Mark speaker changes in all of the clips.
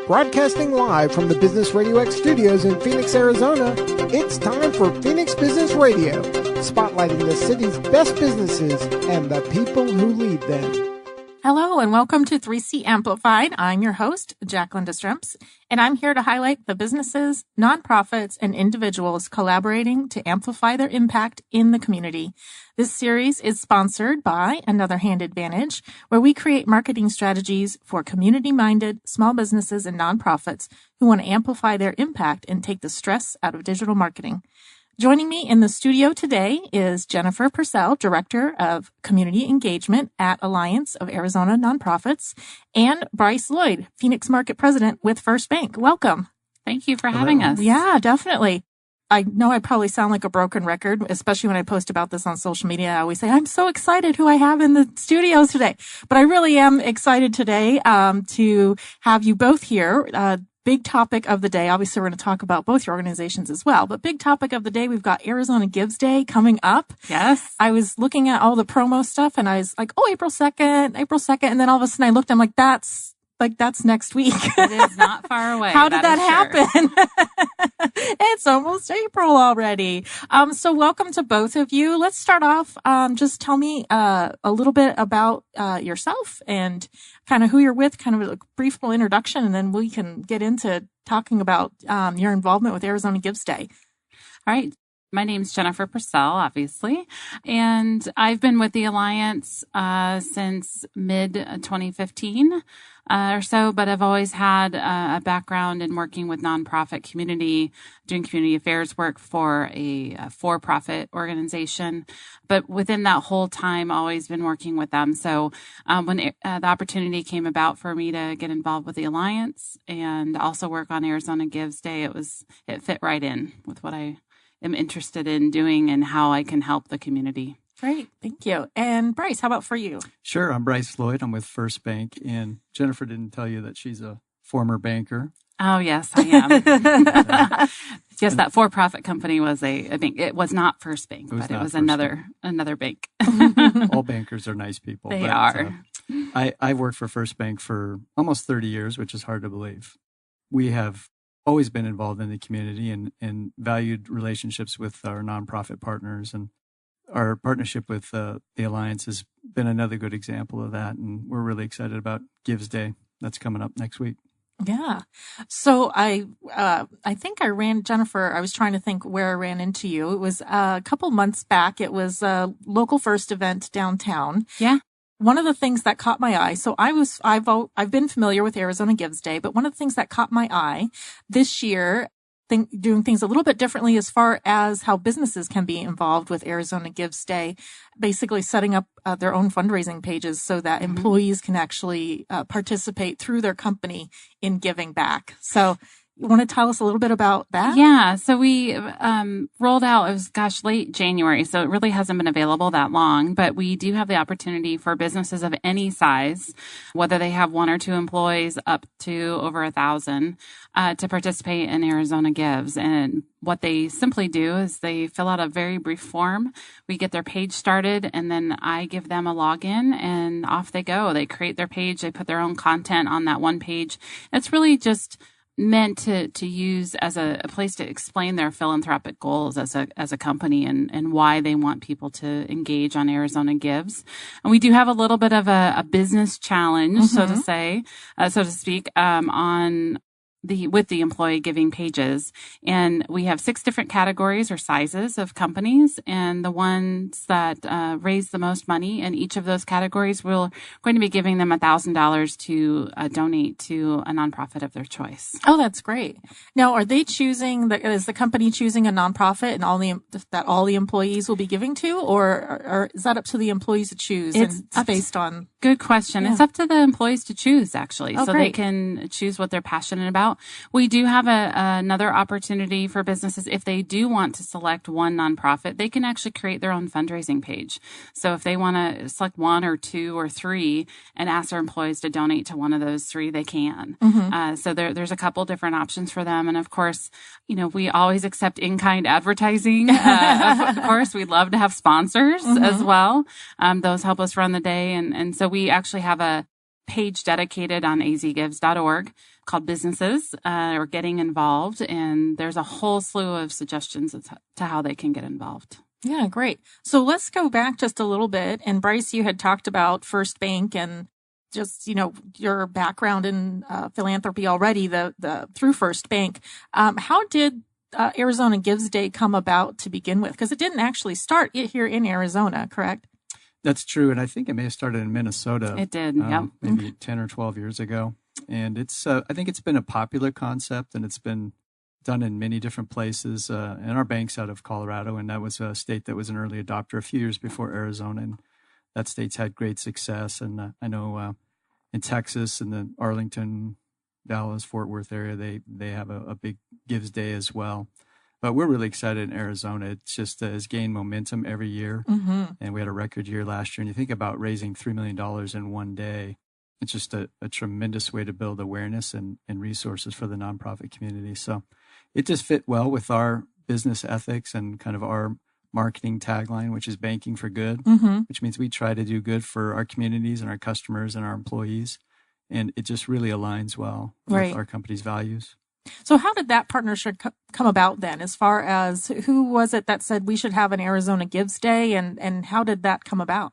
Speaker 1: Broadcasting live from the Business Radio X studios in Phoenix, Arizona, it's time for Phoenix Business Radio, spotlighting the city's best businesses and the people who lead them.
Speaker 2: Hello and welcome to 3C Amplified. I'm your host, Jacqueline Destremps, and I'm here to highlight the businesses, nonprofits, and individuals collaborating to amplify their impact in the community. This series is sponsored by Another Hand Advantage, where we create marketing strategies for community-minded small businesses and nonprofits who want to amplify their impact and take the stress out of digital marketing. Joining me in the studio today is Jennifer Purcell, Director of Community Engagement at Alliance of Arizona Nonprofits, and Bryce Lloyd, Phoenix Market President with FirstBank. Welcome.
Speaker 3: Thank you for having us.
Speaker 2: Yeah, definitely. I know I probably sound like a broken record, especially when I post about this on social media. I always say, I'm so excited who I have in the studios today. But I really am excited today to have you both here. Big topic of the day. Obviously, we're going to talk about both your organizations as well. But big topic of the day, we've got Arizona Gives Day coming up.
Speaker 3: Yes.
Speaker 2: I was looking at all the promo stuff and I was like, oh, April 2nd. And then all of a sudden I looked, I'm like, that's next week.
Speaker 3: It is not far away.
Speaker 2: How did that happen? It's almost April already. So welcome to both of you. Let's start off. Just tell me a little bit about yourself and kind of who you're with, kind of a brief little introduction, and then we can get into talking about your involvement with Arizona Gives Day.
Speaker 3: All right. My name's Jennifer Purcell, obviously, and I've been with the Alliance since mid-2015 or so, but I've always had a background in working with nonprofit community, doing community affairs work for a for-profit organization. But within that whole time, always been working with them. So when the opportunity came about for me to get involved with the Alliance and also work on Arizona Gives Day, it fit right in with what I am interested in doing and how I can help the community.
Speaker 2: Great. Thank you. And Bryce, how about for you?
Speaker 4: Sure. I'm Bryce Lloyd. I'm with FirstBank, and Jennifer didn't tell you that she's a former banker.
Speaker 3: Oh, yes, I am. Yes, that for-profit company was a bank. It was not FirstBank, but it was another bank.
Speaker 4: All bankers are nice people.
Speaker 3: They are.
Speaker 4: I've worked for FirstBank for almost 30 years, which is hard to believe. We have always been involved in the community and valued relationships with our nonprofit partners. And our partnership with the Alliance has been another good example of that. And we're really excited about Gives Day. That's coming up next week.
Speaker 2: Yeah. So I think Jennifer, I was trying to think where I ran into you. It was a couple months back. It was a local first event downtown.
Speaker 3: Yeah.
Speaker 2: One of the things that caught my eye, so I've been familiar with Arizona Gives Day, but one of the things that caught my eye this year, doing things a little bit differently as far as how businesses can be involved with Arizona Gives Day, basically setting up their own fundraising pages so that employees can actually participate through their company in giving back. So you want to tell us a little bit about that?
Speaker 3: Yeah. So we rolled out, it was, late January. So it really hasn't been available that long, but we do have the opportunity for businesses of any size, whether they have 1 or 2 employees up to over 1,000, to participate in Arizona Gives. And what they simply do is they fill out a very brief form. We get their page started, and then I give them a login, and off they go. They create their page. They put their own content on that one page. It's really just meant to use as a place to explain their philanthropic goals as a company and why they want people to engage on Arizona Gives. And we do have a little bit of a business challenge, so to speak, with the employee giving pages. And we have 6 different categories or sizes of companies, and the ones that raise the most money in each of those categories, we're going to be giving them $1,000 to donate to a nonprofit of their choice.
Speaker 2: Oh, that's great. Now, are they is the company choosing a nonprofit and that all the employees will be giving to, or is that up to the employees to choose? It's based on.
Speaker 3: Good question. Yeah. It's up to the employees to choose, actually.
Speaker 2: Oh,
Speaker 3: so
Speaker 2: great.
Speaker 3: They can choose what they're passionate about. We do have another opportunity for businesses. If they do want to select one nonprofit, they can actually create their own fundraising page. So if they want to select 1 or 2 or 3 and ask their employees to donate to one of those 3, they can. So there's a couple different options for them. And of course, we always accept in-kind advertising. Of course, we'd love to have sponsors as well. Those help us run the day. And so we actually have a page dedicated on azgives.org called Businesses or Getting Involved. And there's a whole slew of suggestions as to how they can get involved.
Speaker 2: Yeah, great. So let's go back just a little bit. And Bryce, you had talked about FirstBank and just, your background in philanthropy already through FirstBank. How did Arizona Gives Day come about to begin with? Because it didn't actually start here in Arizona, correct?
Speaker 4: That's true. And I think it may have started in Minnesota.
Speaker 3: It did, yeah.
Speaker 4: Maybe 10 or 12 years ago. And I think it's been a popular concept, and it's been done in many different places. And our bank's out of Colorado, and that was a state that was an early adopter a few years before Arizona. And that state's had great success. And I know in Texas and the Arlington, Dallas, Fort Worth area, they have a big Gives Day as well. But we're really excited in Arizona. It just has gained momentum every year. Mm-hmm. And we had a record year last year. And you think about raising $3 million in one day, it's just a tremendous way to build awareness and resources for the nonprofit community. So it just fit well with our business ethics and kind of our marketing tagline, which is banking for good, mm-hmm. which means we try to do good for our communities and our customers and our employees. And it just really aligns well with our company's values.
Speaker 2: So how did that partnership come about then, as far as who was it that said we should have an Arizona Gives Day, and how did that come about?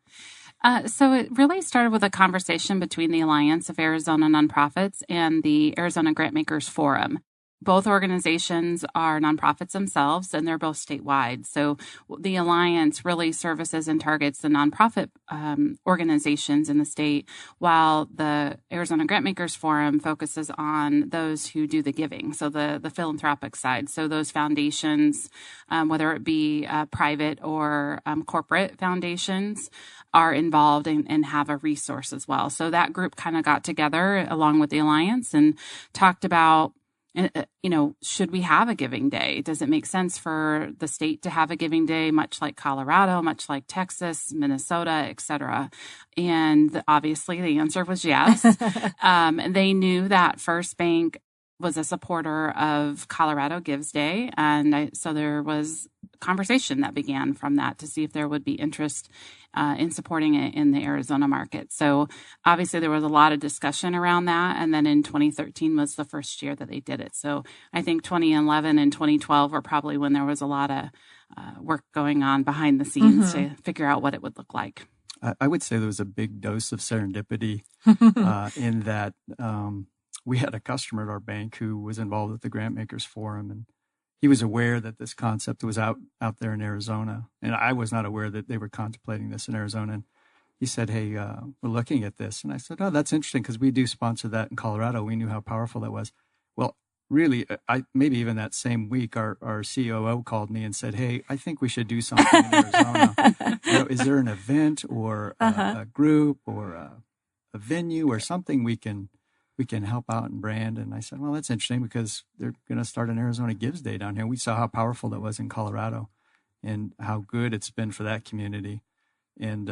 Speaker 3: So it really started with a conversation between the Alliance of Arizona Nonprofits and the Arizona Grantmakers Forum. Both organizations are nonprofits themselves, and they're both statewide. So the Alliance really services and targets the nonprofit organizations in the state, while the Arizona Grantmakers Forum focuses on those who do the giving, so the philanthropic side. So those foundations, whether it be private or corporate foundations, are involved and have a resource as well. So that group kind of got together along with the Alliance and talked about, should we have a giving day? Does it make sense for the state to have a giving day, much like Colorado, much like Texas, Minnesota, et cetera? And obviously the answer was yes. They knew that FirstBank was a supporter of Colorado Gives Day. And so there was conversation that began from that to see if there would be interest in supporting it in the Arizona market. So obviously there was a lot of discussion around that. And then in 2013 was the first year that they did it. So I think 2011 and 2012 were probably when there was a lot of work going on behind the scenes to figure out what it would look like.
Speaker 4: I would say there was a big dose of serendipity in that we had a customer at our bank who was involved with the Grantmakers Forum, and he was aware that this concept was out there in Arizona. And I was not aware that they were contemplating this in Arizona. And he said, hey, we're looking at this. And I said, oh, that's interesting because we do sponsor that in Colorado. We knew how powerful that was. Well, really, maybe even that same week, our COO called me and said, hey, I think we should do something in Arizona. Is there an event or a group or a venue or something we can help out and brand? And I said, well, that's interesting because they're going to start an Arizona Gives Day down here. We saw how powerful that was in Colorado and how good it's been for that community. And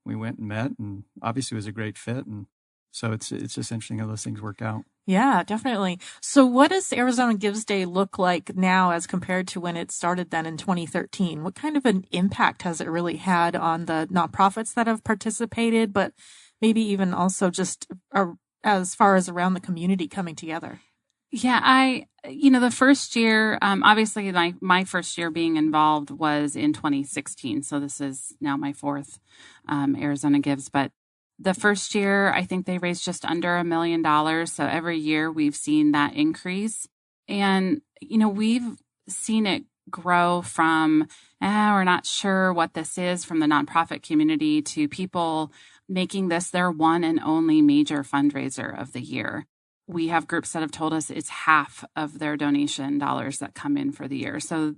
Speaker 4: we went and met, and obviously it was a great fit. And so it's just interesting how those things work out.
Speaker 2: Yeah, definitely. So what does Arizona Gives Day look like now as compared to when it started then in 2013? What kind of an impact has it really had on the nonprofits that have participated, but maybe even also just as far as around the community coming together?
Speaker 3: Yeah, the first year, obviously my first year being involved was in 2016. So this is now my fourth Arizona Gives. But the first year, I think they raised just under $1 million. So every year we've seen that increase. And, we've seen it grow from, we're not sure what this is, from the nonprofit community to people making this their one and only major fundraiser of the year. We have groups that have told us it's half of their donation dollars that come in for the year. So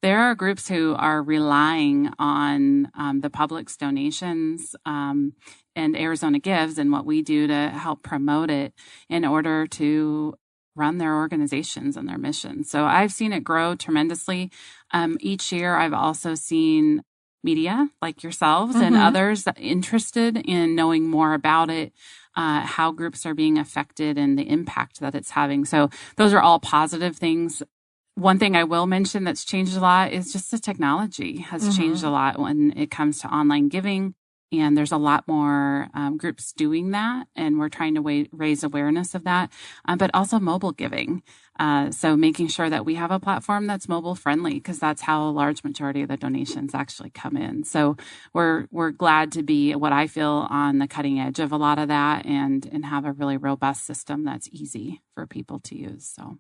Speaker 3: there are groups who are relying on the public's donations and Arizona Gives and what we do to help promote it in order to run their organizations and their missions. So I've seen it grow tremendously. Each year I've also seen media like yourselves and others interested in knowing more about it, how groups are being affected and the impact that it's having. So those are all positive things. One thing I will mention that's changed a lot is just the technology has changed a lot when it comes to online giving. And there's a lot more groups doing that, and we're trying to raise awareness of that, but also mobile giving. So making sure that we have a platform that's mobile friendly, because that's how a large majority of the donations actually come in. So we're glad to be what I feel on the cutting edge of a lot of that, and have a really robust system that's easy for people to use. So.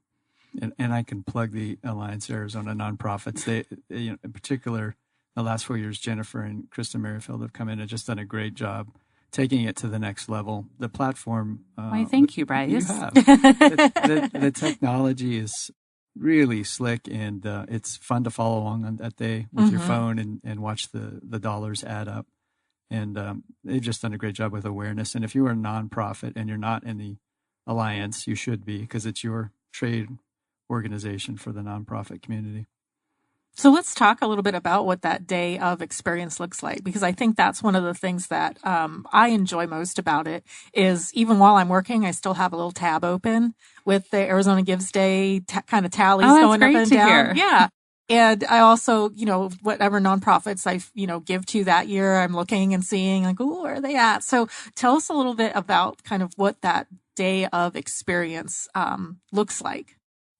Speaker 4: And I can plug the Alliance Arizona nonprofits. They in particular, the last 4 years, Jennifer and Krista Merrifield have come in and just done a great job taking it to the next level. The platform.
Speaker 3: Why, thank you, Bryce.
Speaker 4: You have. The technology is really slick, and it's fun to follow along on that day with your phone and watch the dollars add up. And they've just done a great job with awareness. And if you are a nonprofit and you're not in the Alliance, you should be, because it's your trade organization for the nonprofit community.
Speaker 2: So let's talk a little bit about what that day of experience looks like, because I think that's one of the things that I enjoy most about it is even while I'm working, I still have a little tab open with the Arizona Gives Day kind of tallies going up and down.
Speaker 3: Hear.
Speaker 2: Yeah. And I also, whatever nonprofits I, give to that year, I'm looking and seeing like, oh, where are they at? So tell us a little bit about kind of what that day of experience looks like.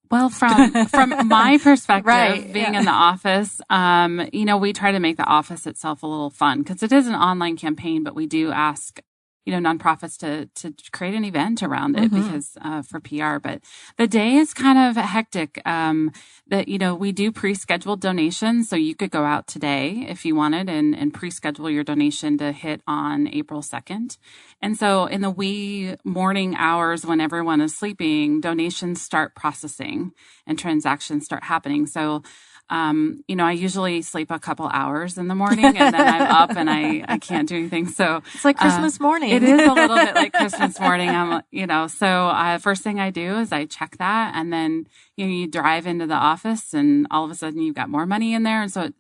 Speaker 3: Well, from my perspective,
Speaker 2: Right,
Speaker 3: being in the office, we try to make the office itself a little fun, because it is an online campaign, but we do ask, nonprofits to create an event around it because for PR. But the day is kind of hectic. We do pre-scheduled donations, so you could go out today if you wanted and pre-schedule your donation to hit on April 2nd. And so in the wee morning hours when everyone is sleeping, donations start processing and transactions start happening. So I usually sleep a couple hours in the morning, and then I'm up and I can't do anything. So
Speaker 2: it's like Christmas morning.
Speaker 3: It is a little bit like Christmas morning. First thing I do is I check that, and then, you drive into the office and all of a sudden you've got more money in there. And so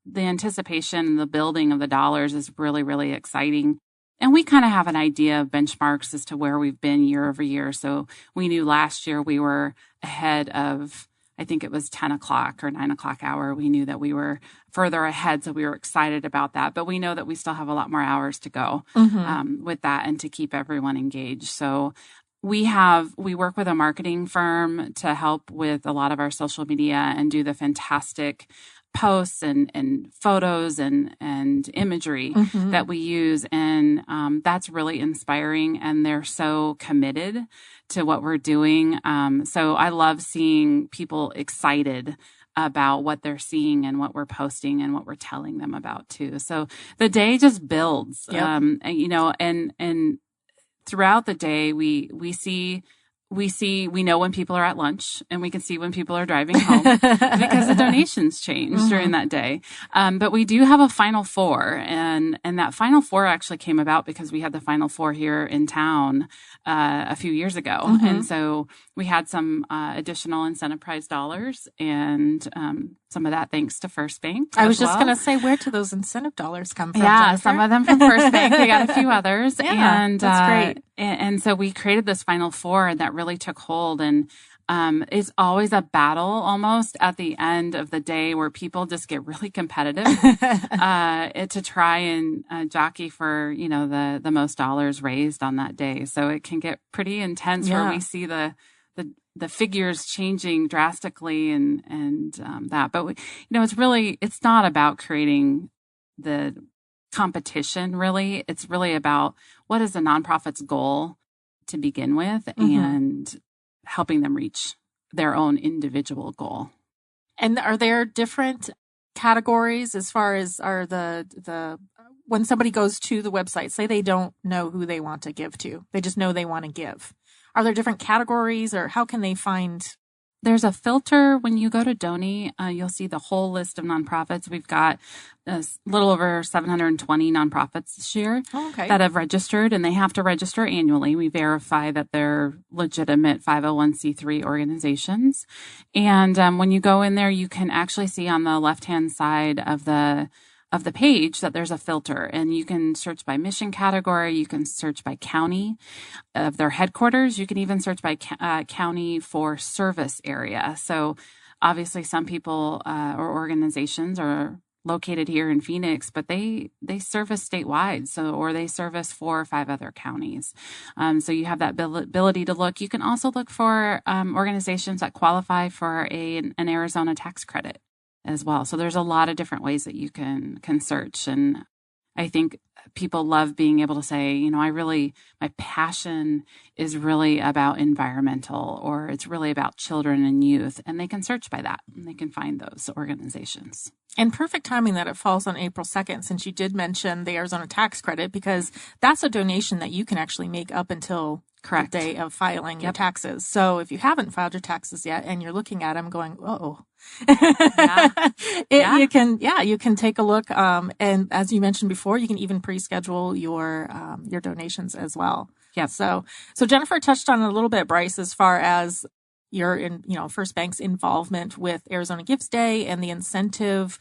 Speaker 3: the anticipation, the building of the dollars is really, really exciting. And we kind of have an idea of benchmarks as to where we've been year over year. So we knew last year we were ahead of, I think it was 10 o'clock or 9 o'clock hour. We knew that we were further ahead, so we were excited about that. But we know that we still have a lot more hours to go with that and to keep everyone engaged. So we work with a marketing firm to help with a lot of our social media and do the fantastic posts and photos and imagery that we use. And that's really inspiring, and they're so committed to what we're doing. So I love seeing people excited about what they're seeing and what we're posting and what we're telling them about too. So the day just builds, and throughout the day we know when people are at lunch, and we can see when people are driving home because the donations change during that day. But we do have a Final Four, and that Final Four actually came about because we had the Final Four here in town a few years ago. And so we had some additional incentive prize dollars, and some of that thanks to FirstBank.
Speaker 2: I was just going to say, where do those incentive dollars come from?
Speaker 3: Yeah,
Speaker 2: Jennifer?
Speaker 3: some of them from FirstBank. We got a few others.
Speaker 2: Yeah,
Speaker 3: and
Speaker 2: that's great.
Speaker 3: And so we created this Final Four, and that really took hold. And it's always a battle almost at the end of the day where people just get really competitive to try and jockey for, the most dollars raised on that day. So it can get pretty intense where we see the figures changing drastically and that. But it's not about creating the competition, really. It's really about what is the nonprofit's goal to begin with and helping them reach their own individual goal.
Speaker 2: And are there different categories as far as when somebody goes to the website, say they don't know who they want to give to, they just know they want to give. Are there different categories, or how can they find?
Speaker 3: There's a filter when you go to donate. You'll see the whole list of nonprofits. We've got a little over 720 nonprofits this year that have registered, and they have to register annually. We verify that they're legitimate 501c3 organizations. And when you go in there, you can actually see on the left-hand side of the page that there's a filter, and you can search by mission category. You can search by county of their headquarters. You can even search by county for service area. So obviously some people or organizations are located here in Phoenix, but they service statewide. Or they service 4 or 5 other counties. So you have that ability to look. You can also look for organizations that qualify for an Arizona tax credit as well. So there's a lot of different ways that you can search. And I think people love being able to say, my passion is really about environmental, or it's really about children and youth. And they can search by that and they can find those organizations.
Speaker 2: And perfect timing that it falls on April 2nd, since you did mention the Arizona tax credit, because that's a donation that you can actually make up until the day of filing your taxes. So if you haven't filed your taxes yet and you're looking at them going, you can take a look. And as you mentioned before, you can even pre-schedule your donations as well.
Speaker 3: Yeah.
Speaker 2: So Jennifer touched on it a little bit, Bryce, as far as your FirstBank's involvement with Arizona Gives Day and the incentive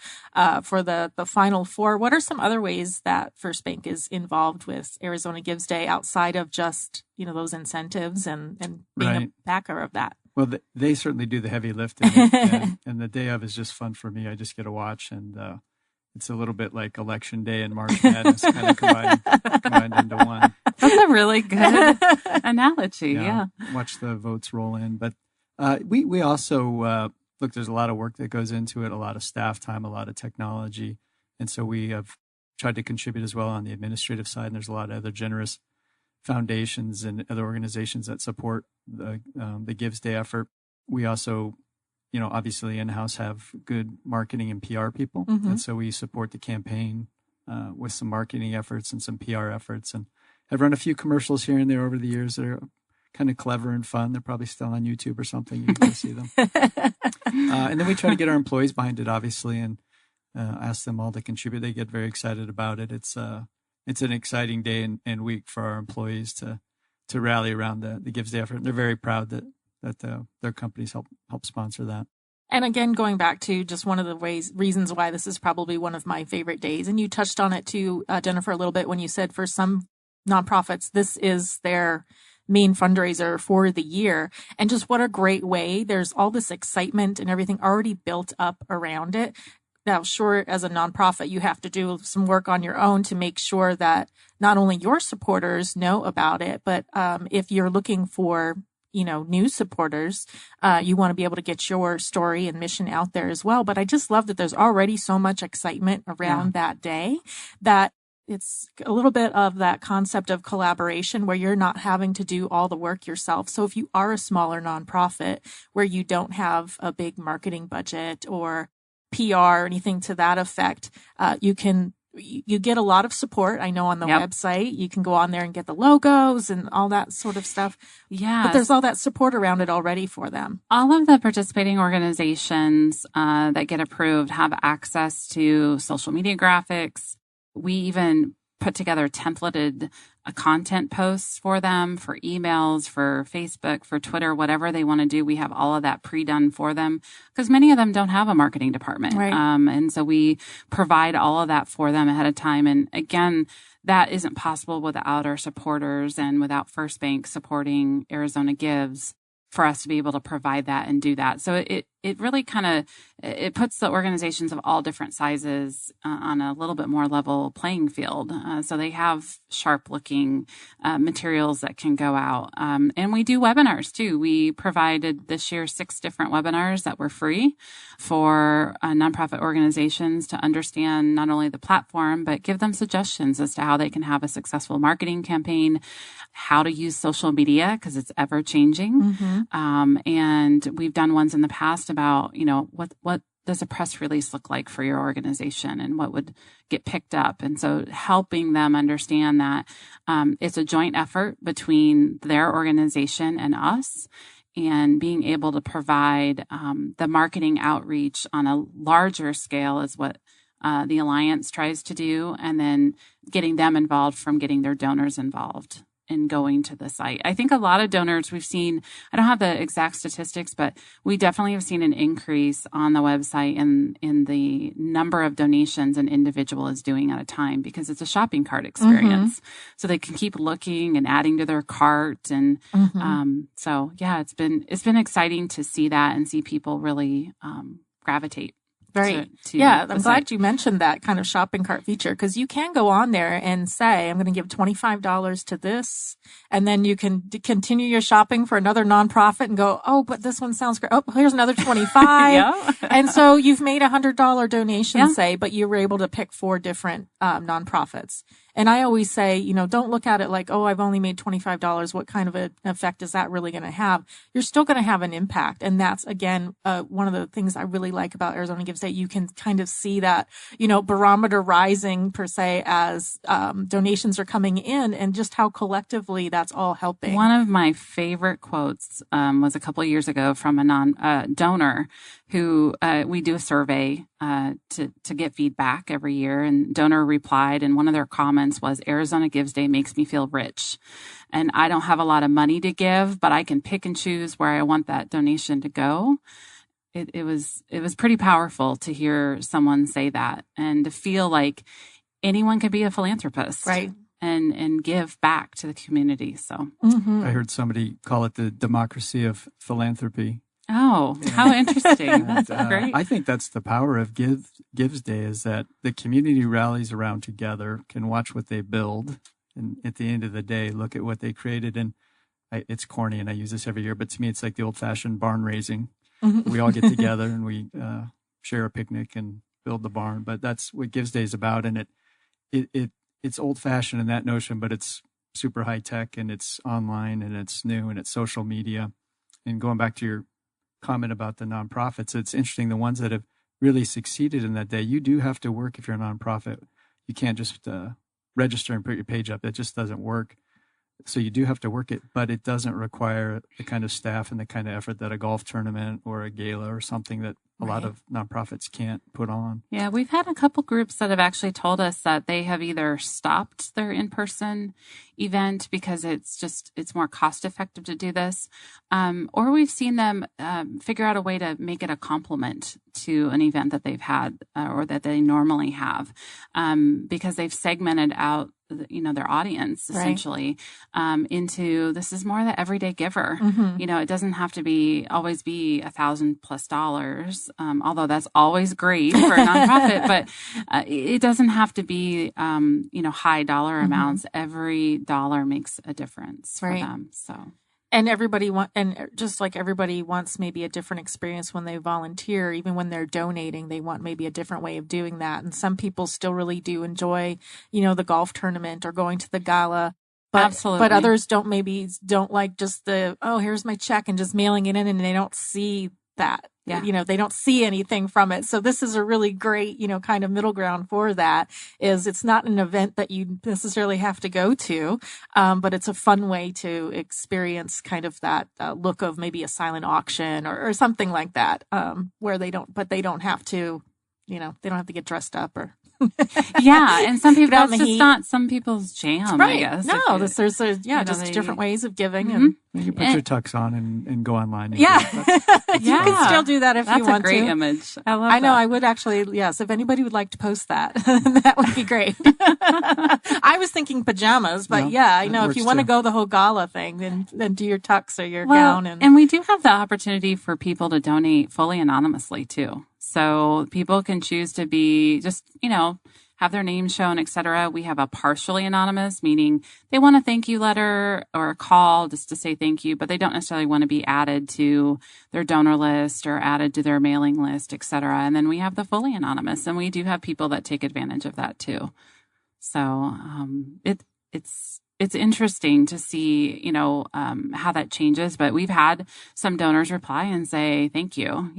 Speaker 2: for the Final Four. What are some other ways that FirstBank is involved with Arizona Gives Day outside of just those incentives and being a backer of that?
Speaker 4: Well, they certainly do the heavy lifting, and the day of is just fun for me. I just get to watch, and it's a little bit like Election Day and March Madness kind of combined into one.
Speaker 3: That's a really good analogy. Yeah,
Speaker 4: watch the votes roll in, but. We also, look, there's a lot of work that goes into it, a lot of staff time, a lot of technology. And so we have tried to contribute as well on the administrative side. And there's a lot of other generous foundations and other organizations that support the Gives Day effort. We also, obviously in-house have good marketing and PR people. Mm-hmm. And so we support the campaign with some marketing efforts and some PR efforts. And I've run a few commercials here and there over the years that are kind of clever and fun. They're probably still on YouTube or something. You can go see them. And then we try to get our employees behind it, obviously, and ask them all to contribute. They get very excited about it. It's an exciting day and week for our employees to rally around the Gives Day effort. And they're very proud that their companies help sponsor that.
Speaker 2: And again, going back to just one of the reasons why this is probably one of my favorite days, and you touched on it too, Jennifer, a little bit when you said for some nonprofits, this is their main fundraiser for the year. And just what a great way. There's all this excitement and everything already built up around it. Now, sure, as a nonprofit, you have to do some work on your own to make sure that not only your supporters know about it, but if you're looking for new supporters, you want to be able to get your story and mission out there as well. But I just love that there's already so much excitement around that day that it's a little bit of that concept of collaboration where you're not having to do all the work yourself. So if you are a smaller nonprofit where you don't have a big marketing budget or PR or anything to that effect, you get a lot of support. I know on the website, you can go on there and get the logos and all that sort of stuff.
Speaker 3: Yeah.
Speaker 2: But there's all that support around it already for them.
Speaker 3: All of the participating organizations that get approved have access to social media graphics. We even put together templated content posts for them, for emails, for Facebook, for Twitter, whatever they want to do. We have all of that pre-done for them because many of them don't have a marketing department.
Speaker 2: Right.
Speaker 3: And so we provide all of that for them ahead of time. And again, that isn't possible without our supporters and without FirstBank supporting Arizona Gives for us to be able to provide that and do that. So it really it puts the organizations of all different sizes on a little bit more level playing field. So they have sharp looking materials that can go out. And we do webinars too. We provided this year 6 different webinars that were free for nonprofit organizations to understand not only the platform, but give them suggestions as to how they can have a successful marketing campaign, how to use social media because it's ever changing. Mm-hmm. And we've done ones in the past about, what does a press release look like for your organization and what would get picked up. And so helping them understand that it's a joint effort between their organization and us, and being able to provide the marketing outreach on a larger scale is what the Alliance tries to do, and then getting them involved from getting their donors involved in going to the site. I think a lot of donors we've seen, I don't have the exact statistics, but we definitely have seen an increase on the website in the number of donations an individual is doing at a time because it's a shopping cart experience. Mm-hmm. So they can keep looking and adding to their cart. And it's been exciting to see that and see people really gravitate.
Speaker 2: Right.
Speaker 3: to
Speaker 2: Yeah,
Speaker 3: the
Speaker 2: I'm
Speaker 3: site.
Speaker 2: glad you mentioned that kind of shopping cart feature, because you can go on there and say, I'm going to give $25 to this, and then you can continue your shopping for another nonprofit and go, oh, but this one sounds great. Oh, here's another 25.
Speaker 3: Yeah.
Speaker 2: And so you've made $100 donation,
Speaker 3: Yeah.
Speaker 2: say, but you were able to pick 4 different nonprofits. And I always say, don't look at it like, oh, I've only made $25. What kind of an effect is that really going to have? You're still going to have an impact. And that's, again, one of the things I really like about Arizona Gives Day. You can kind of see that, barometer rising per se as donations are coming in, and just how collectively that's all helping.
Speaker 3: One of my favorite quotes was a couple of years ago from a donor who we do a survey to get feedback every year, and donor replied, and one of their comments was, Arizona Gives Day makes me feel rich, and I don't have a lot of money to give, but I can pick and choose where I want that donation to go. It was pretty powerful to hear someone say that, and to feel like anyone could be a philanthropist,
Speaker 2: right?
Speaker 3: And give back to the community. So
Speaker 4: I heard somebody call it the democracy of philanthropy.
Speaker 3: Oh, how interesting. That's
Speaker 4: And,
Speaker 3: great.
Speaker 4: I think that's the power of Gives Day, is that the community rallies around together, can watch what they build, and at the end of the day, look at what they created. And it's corny, and I use this every year, but to me, it's like the old-fashioned barn raising. We all get together and we share a picnic and build the barn. But that's what Gives Day is about, and it's old-fashioned in that notion, but it's super high-tech, and it's online, and it's new, and it's social media. And going back to your comment about the nonprofits, it's interesting, the ones that have really succeeded in that day, you do have to work if you're a nonprofit. You can't just register and put your page up. That just doesn't work. So you do have to work it, but it doesn't require the kind of staff and the kind of effort that a golf tournament or a gala or something that a lot of nonprofits can't put on.
Speaker 3: Yeah, we've had a couple groups that have actually told us that they have either stopped their in-person event because it's more cost effective to do this, or we've seen them figure out a way to make it a complement to an event that they've had or that they normally have, because they've segmented out their audience essentially into, this is more the everyday giver. It doesn't have to always be $1,000+, although that's always great for a nonprofit, but it doesn't have to be high dollar amounts. Every dollar makes a difference for them. So.
Speaker 2: And just like everybody wants maybe a different experience when they volunteer, even when they're donating, they want maybe a different way of doing that. And some people still really do enjoy, the golf tournament or going to the gala. But,
Speaker 3: Absolutely.
Speaker 2: But others don't like just here's my check and just mailing it in, and they don't see that.
Speaker 3: Yeah.
Speaker 2: They don't see anything from it. So this is a really great, kind of middle ground for that. It's not an event that you necessarily have to go to, but it's a fun way to experience kind of that look of maybe a silent auction or something like that, where they don't have to, they don't have to get dressed up or.
Speaker 3: Yeah, and some people,
Speaker 2: that's
Speaker 3: just
Speaker 2: heat.
Speaker 3: Not some people's jam,
Speaker 2: right.
Speaker 3: I guess.
Speaker 2: No, there's just different ways of giving. And
Speaker 4: You can put your tux on and go online. And
Speaker 2: yeah.
Speaker 3: Yeah.
Speaker 2: You can still do that if
Speaker 3: That's
Speaker 2: you want
Speaker 3: a great
Speaker 2: to.
Speaker 3: image. I love
Speaker 2: I know.
Speaker 3: that.
Speaker 2: I would actually, yes. If anybody would like to post that, that would be great. I was thinking pajamas, but I know if you want to go the whole gala thing, then do your tux or your gown.
Speaker 3: And we do have the opportunity for people to donate fully anonymously too. So people can choose to be just, have their name shown, etc. We have a partially anonymous, meaning they want a thank you letter or a call just to say thank you, but they don't necessarily want to be added to their donor list or added to their mailing list, etc. And then we have the fully anonymous, and we do have people that take advantage of that too. So it's interesting to see, how that changes. But we've had some donors reply and say, thank you.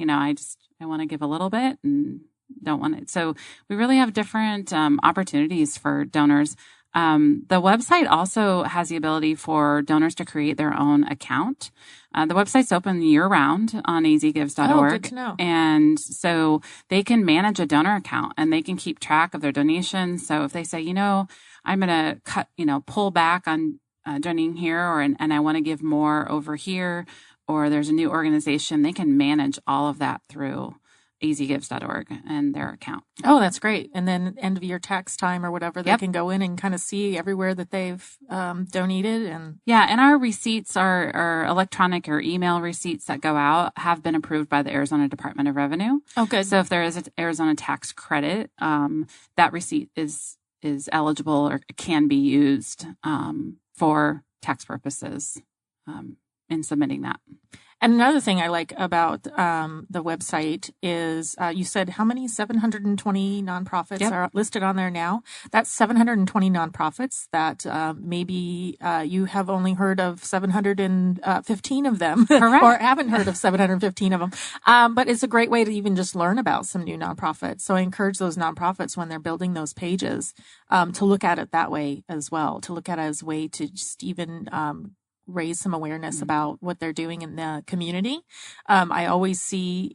Speaker 3: I want to give a little bit and don't want it. So we really have different opportunities for donors. The website also has the ability for donors to create their own account. The website's open year-round on azgives.org.
Speaker 2: Oh, good to know.
Speaker 3: And so they can manage a donor account and they can keep track of their donations. So if they say, I'm going to pull back on donating here, and I want to give more over here, or there's a new organization, they can manage all of that through azgives.org and their account.
Speaker 2: Oh, that's great. And then end of year tax time or whatever, they can go in and kind of see everywhere that they've donated. And
Speaker 3: and our receipts are electronic or email receipts that go out have been approved by the Arizona Department of Revenue.
Speaker 2: Oh, good.
Speaker 3: So if there is an Arizona tax credit, that receipt is eligible or can be used for tax purposes in submitting that.
Speaker 2: And another thing I like about the website is you said how many 720 nonprofits are listed on there now? That's 720 nonprofits that maybe you have only heard of 715 of them.
Speaker 3: Correct.
Speaker 2: Or haven't heard of 715 of them. But it's a great way to even just learn about some new nonprofits. So I encourage those nonprofits when they're building those pages to look at it that way as well, to look at it as a way to just even raise some awareness about what they're doing in the community. I always see,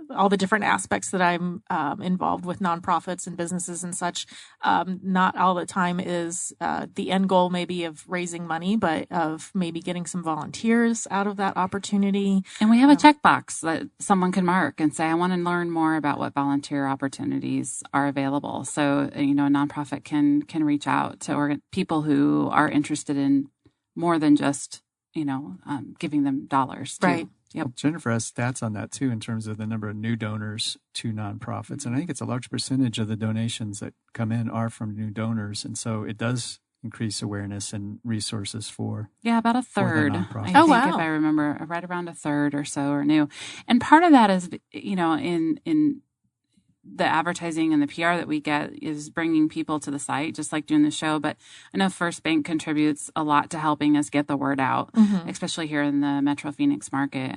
Speaker 2: all the different aspects that I'm involved with nonprofits and businesses and such. Not all the time is the end goal maybe of raising money, but of maybe getting some volunteers out of that opportunity.
Speaker 3: And we have a checkbox that someone can mark and say, I want to learn more about what volunteer opportunities are available. So, a nonprofit can reach out to people who are interested in more than just, giving them dollars. Too.
Speaker 2: Right.
Speaker 3: Yep.
Speaker 4: Well, Jennifer has stats on that too in terms of the number of new donors to nonprofits. And I think it's a large percentage of the donations that come in are from new donors. And so it does increase awareness and resources for
Speaker 3: about a third.
Speaker 4: I
Speaker 3: think if I remember, right around a third or so are new. And part of that is, in the advertising and the PR that we get is bringing people to the site, just like doing the show. But I know FirstBank contributes a lot to helping us get the word out, especially here in the Metro Phoenix market.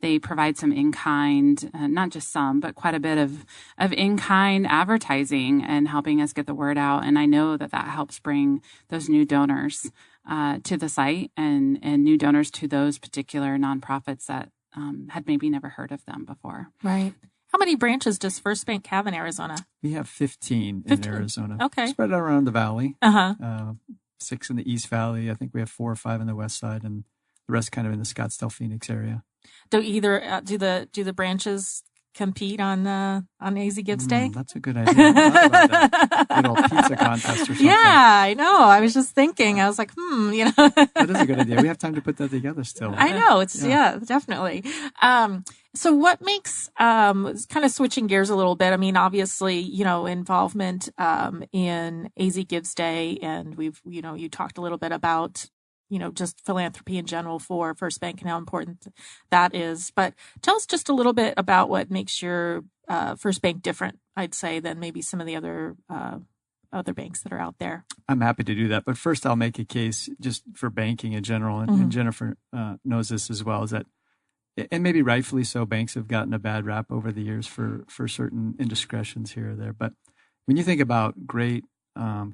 Speaker 3: They provide some in-kind, not just some, but quite a bit of in-kind advertising and helping us get the word out. And I know that helps bring those new donors to the site and new donors to those particular nonprofits that had maybe never heard of them before.
Speaker 2: Right. How many branches does FirstBank have in Arizona?
Speaker 4: We have 15 in Arizona.
Speaker 2: Okay.
Speaker 4: Spread out around the valley. 6 in the East Valley. I think we have 4 or 5 on the west side, and the rest kind of in the Scottsdale, Phoenix area.
Speaker 2: Do the branches compete on AZ Gives Day?
Speaker 4: That's a good idea. I thought about that. Good old pizza contest or something.
Speaker 2: Yeah, I know. I was just thinking. I was like,
Speaker 4: That is a good idea. We have time to put that together still.
Speaker 2: I know. It's definitely. So what makes, kind of switching gears a little bit. I mean, obviously, involvement, in AZ Gives Day, and you talked a little bit about, just philanthropy in general for FirstBank and how important that is. But tell us just a little bit about what makes your, FirstBank different, I'd say, than maybe some of the other banks that are out there.
Speaker 4: I'm happy to do that. But first I'll make a case just for banking in general. And Jennifer, knows this as well, is that, and maybe rightfully so, banks have gotten a bad rap over the years for certain indiscretions here or there. But when you think about great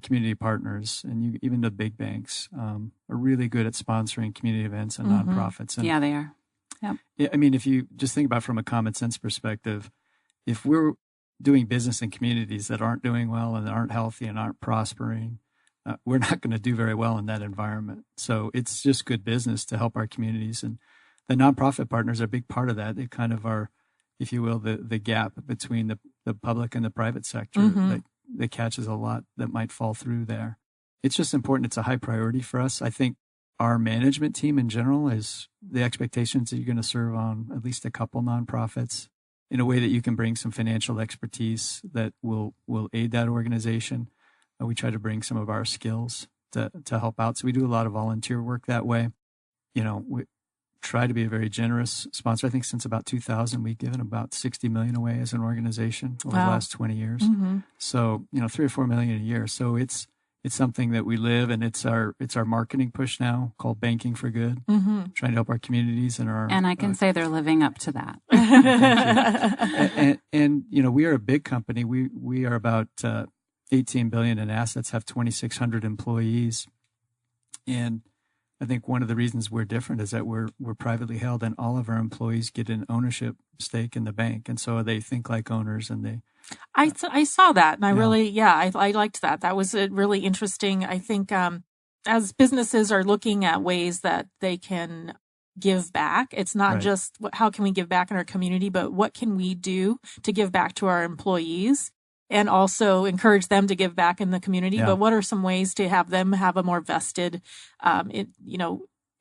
Speaker 4: community partners, and even the big banks are really good at sponsoring community events and nonprofits. And,
Speaker 3: they are. Yep.
Speaker 4: I mean, if you just think about it from a common sense perspective, if we're doing business in communities that aren't doing well and aren't healthy and aren't prospering, we're not going to do very well in that environment. So it's just good business to help our communities. And the nonprofit partners are a big part of that. They kind of are, if you will, the gap between the public and the private sector that catches a lot that might fall through there. It's just important. It's a high priority for us. I think our management team in general is the expectations that you're going to serve on at least a couple nonprofits in a way that you can bring some financial expertise that will aid that organization. We try to bring some of our skills to help out. So we do a lot of volunteer work that way. We try to be a very generous sponsor. I think since about 2000, we've given about $60 million away as an organization over the last 20 years. So, $3 or $4 million a year. So it's something that we live, and it's our marketing push now called Banking for Good, trying to help our communities and our.
Speaker 3: And I can say they're living up to that.
Speaker 4: and we are a big company. We are about $18 billion in assets, have 2,600 employees, and I think one of the reasons we're different is that we're privately held, and all of our employees get an ownership stake in the bank, and so they think like owners, and they.
Speaker 2: I saw that, and I really, I liked that. That was really interesting. I think as businesses are looking at ways that they can give back. It's not
Speaker 4: Right.
Speaker 2: just how can we give back in our community, but what can we do to give back to our employees and also encourage them to give back in the community.
Speaker 4: Yeah.
Speaker 2: But what are some ways to have them have a more vested,